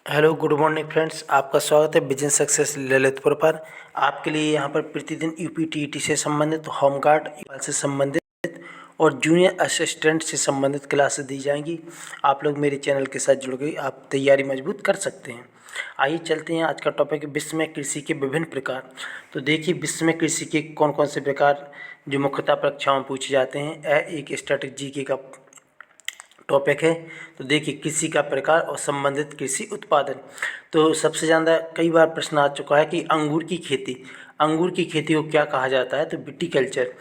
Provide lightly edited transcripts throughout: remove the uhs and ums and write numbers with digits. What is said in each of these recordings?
Hello good morning friends, आपका स्वागत है बिजनेस सक्सेस ललितपुर पर। आपके लिए यहाँ पर प्रतिदिन यूपीटीईटी से संबंधित, होमगार्ड से संबंधित और जूनियर असिस्टेंट से संबंधित क्लासेस दी जाएंगी। आप लोग मेरे चैनल के साथ जुड़ गए, आप तैयारी मजबूत कर सकते हैं। आइए चलते हैं, आज का टॉपिक है विश्व में कृषि के विभिन्न प्रकार। तो देखिए, विश्व में कृषि के कौन कौन से प्रकार जो मुख्यतः परीक्षाओं में पूछे जाते हैं। एक स्टैटिक जीके का टॉपिक है। तो देखिए, कृषि का प्रकार और संबंधित कृषि उत्पादन। तो सबसे ज़्यादा कई बार प्रश्न आ चुका है कि अंगूर की खेती को क्या कहा जाता है, तो विटीकल्चर।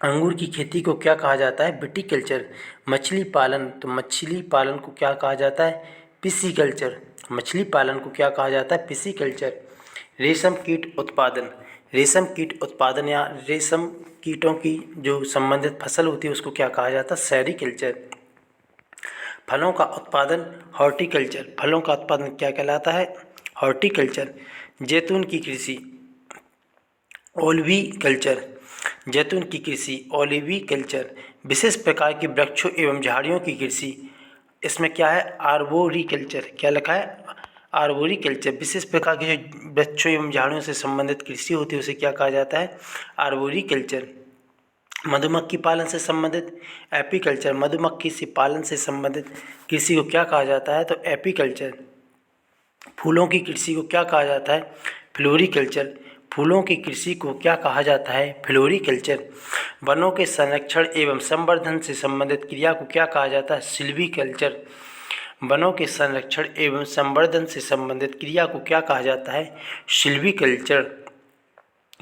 अंगूर की खेती को क्या कहा जाता है, विटीकल्चर। मछली पालन, तो मछली पालन को क्या कहा जाता है, पिसीकल्चर। मछली पालन को क्या कहा जाता है, पिसीकल्चर। रेशम कीट उत्पादन, रेशम कीट उत्पादन या रेशम कीटों की जो संबंधित फसल होती है उसको क्या कहा जाता है, सेरीकल्चर। फलों का उत्पादन, हॉर्टिकल्चर। फलों का उत्पादन क्या कहलाता है, हॉर्टिकल्चर। जैतून की कृषि, ओलिविकल्चर। जैतून की कृषि, ओलिविकल्चर। विशेष प्रकार के वृक्षों एवं झाड़ियों की कृषि, इसमें क्या है, आर्बोरिकल्चर। क्या लिखा है, आर्बोरिकल्चर। विशेष प्रकार के जो वृक्षों एवं झाड़ियों से संबंधित कृषि होती है उसे क्या कहा जाता है, आर्बोरिकल्चर। मधुमक्खी पालन से संबंधित, एपीकल्चर। मधुमक्खी से पालन से संबंधित कृषि को क्या कहा जाता है, तो एपीकल्चर। फूलों की कृषि को क्या कहा जाता है, फ्लोरिकल्चर। फूलों की कृषि को क्या कहा जाता है, फ्लोरिकल्चर। वनों के संरक्षण एवं संवर्धन से संबंधित क्रिया को क्या कहा जाता है, सिल्वीकल्चर। वनों के संरक्षण एवं संवर्धन से संबंधित क्रिया को क्या कहा जाता है, सिल्वीकल्चर।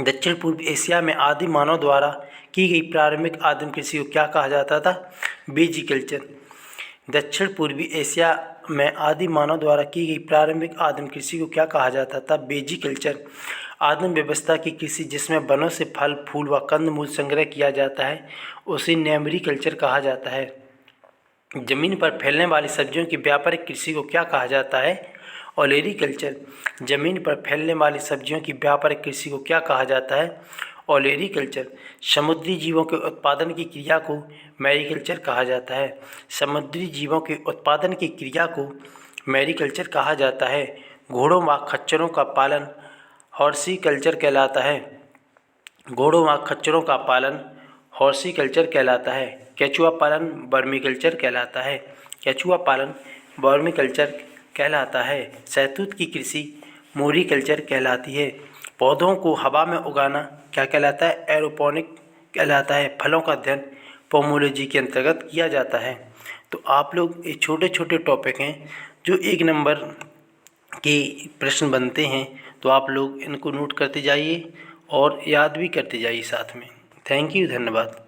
दक्षिण पूर्व एशिया में आदि मानव द्वारा की गई प्रारंभिक आदिम कृषि को क्या कहा जाता था, बेजिकल्चर। दक्षिण पूर्वी एशिया में आदि मानव द्वारा की गई प्रारंभिक आदिम कृषि को क्या कहा जाता था, बेजिकल्चर। आदिम व्यवस्था की कृषि जिसमें वनों से फल फूल व कंदमूल संग्रह किया जाता है उसे नेमरीकल्चर कहा जाता है। जमीन पर फैलने वाली सब्जियों की व्यापारिक कृषि को क्या कहा जाता है, ओलेरीकल्चर। जमीन पर फैलने वाली सब्जियों की व्यापारिक कृषि को क्या कहा जाता है, ओलेरीकल्चर। समुद्री जीवों के उत्पादन की क्रिया को मैरीकल्चर कहा जाता है। समुद्री जीवों के उत्पादन की क्रिया को मैरीकल्चर कहा जाता है। घोड़ों व खच्चरों का पालन हॉर्सिकल्चर कहलाता है। घोड़ों व खच्चरों का पालन हॉर्सिकल्चर कहलाता है। केचुआ पालन वर्मीकल्चर कहलाता है। केचुआ पालन वर्मीकल्चर कहलाता है। शहतूत की कृषि मोरीकल्चर कहलाती है। पौधों को हवा में उगाना क्या कहलाता है, एरोपोनिक कहलाता है। फलों का अध्ययन पोमोलॉजी के अंतर्गत किया जाता है। तो आप लोग ये छोटे छोटे टॉपिक हैं जो 1 नंबर के प्रश्न बनते हैं, तो आप लोग इनको नोट करते जाइए और याद भी करते जाइए साथ में। थैंक यू, धन्यवाद।